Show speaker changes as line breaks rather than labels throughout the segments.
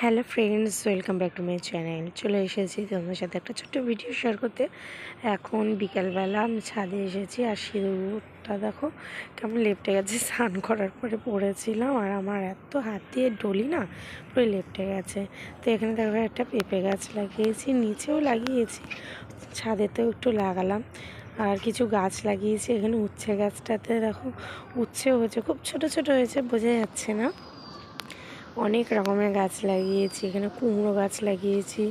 Hello friends, welcome back to my channel. চলে এসেছি তোমাদের সাথে একটা ছোট্ট ভিডিও শেয়ার করতে। এখন বিকালবেলা আমি ছাদে এসেছি আর সিঁদুরটা দেখো কেমন লেপটে গেছে। স্নান করার পরে পড়েছিলাম আর আমার এত হাত দিয়ে ডলি না, পুরো লেপটে গেছে। তো এখানে দেখো একটা পেঁপে গাছ লাগিয়েছি, নিচেও লাগিয়েছি, ছাদেতেও একটু লাগালাম। আর কিছু গাছ লাগিয়েছি এখানে। উচ্ছে গাছটাতে দেখো উচ্ছেও হয়েছে, খুব ছোট ছোট হয়েছে, বোঝা যাচ্ছে না। অনেক রকমের গাছ লাগিয়েছি এখানে। কুমড়ো গাছ লাগিয়েছি,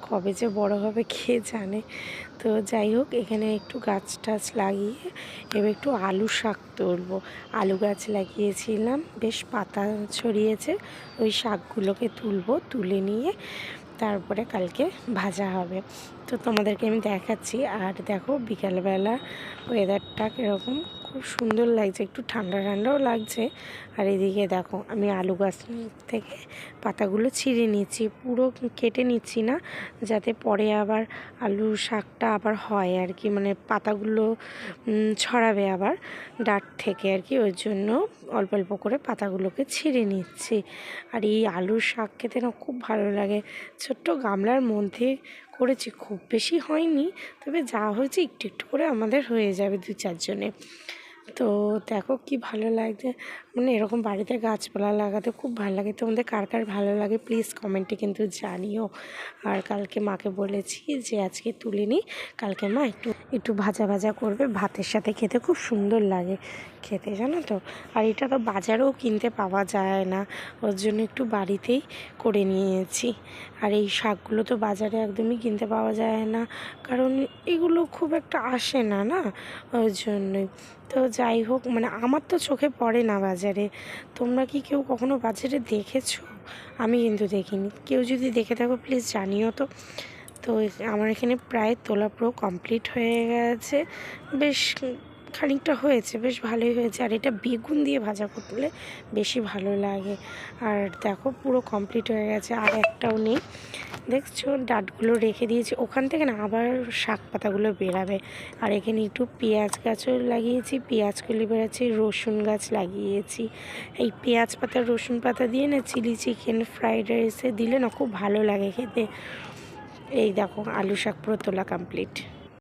কবে যে বড় হবে কে জানে। তো যাই হোক, এখানে একটু গাছ টাছ লাগিয়ে এবার একটু আলু শাক তুলবো। আলু গাছ লাগিয়েছিলাম, বেশ পাতা ছড়িয়েছে, ওই শাকগুলোকে তুলবো, তুলে নিয়ে তারপরে কালকে ভাজা হবে। তো তোমাদেরকে আমি দেখাচ্ছি। আর দেখো বিকালবেলা ওয়েদারটা কীরকম, খুব সুন্দর লাগছে, একটু ঠান্ডা ঠান্ডাও লাগছে। আর এদিকে দেখো আমি আলু গাছ থেকে পাতাগুলো ছিঁড়ে নিচ্ছি, পুরো কেটে নিচ্ছি না, যাতে পরে আবার আলু শাকটা আবার হয় আর কি, মানে পাতাগুলো ছড়াবে আবার ডাঁট থেকে আর কি, ওই জন্য অল্প অল্প করে পাতাগুলোকে ছিঁড়ে নিচ্ছি। আর এই আলুর শাক খেতে না খুব ভালো লাগে। ছোট্ট গামলার মধ্যে করেছি, খুব বেশি হয়নি, তবে যা হয়েছে একটু একটু করে আমাদের হয়ে যাবে 2-4 জনে। তো দেখো কি ভালো লাগছে, মানে এরকম বাড়িতে গাছপালা লাগাতে খুব ভালো লাগে। তোমাদের কার কার ভালো লাগে প্লিজ কমেন্টে কিন্তু জানিও। আর কালকে মাকে বলেছি যে আজকে তুলে নিই, কালকে মা একটু একটু ভাজা ভাজা করবে, ভাতের সাথে খেতে খুব সুন্দর লাগে খেতে, জানো তো। আর এটা তো বাজারেও কিনতে পাওয়া যায় না, ওর জন্য একটু বাড়িতেই করে নিয়েছি। আর এই শাকগুলো তো বাজারে একদমই কিনতে পাওয়া যায় না, কারণ এগুলো খুব একটা আসে না, ওই জন্যই। তো যাই হোক, মানে আমার তো চোখে পড়ে না বাজারে। তোমরা কি কেউ কখনো বাজারে দেখেছো? আমি কিন্তু দেখিনি। কেউ যদি দেখে থাকো প্লিজ জানিও তো। তো আমার এখানে প্রায় তোলা পুরো কমপ্লিট হয়ে গেছে, বেশ খানিকটা হয়েছে, বেশ ভালোই হয়েছে। আর এটা বেগুন দিয়ে ভাজা করলে বেশি ভালো লাগে। আর দেখো পুরো কমপ্লিট হয়ে গেছে, আর একটাও নেই। দেখছো ডাঁটগুলো রেখে দিয়েছি, ওখান থেকে না আবার শাক পাতাগুলো বেরাবে। আর এখানে একটু পেঁয়াজ গাছও লাগিয়েছি, পেঁয়াজ কলি বেড়াচ্ছে, রসুন গাছ লাগিয়েছি। এই পেঁয়াজ পাতা রসুন পাতা দিয়ে না চিলি চিকেন ফ্রাইড রাইসে দিলে না খুব ভালো লাগে খেতে। এই দেখো আলু শাক পুরো তোলা কমপ্লিট।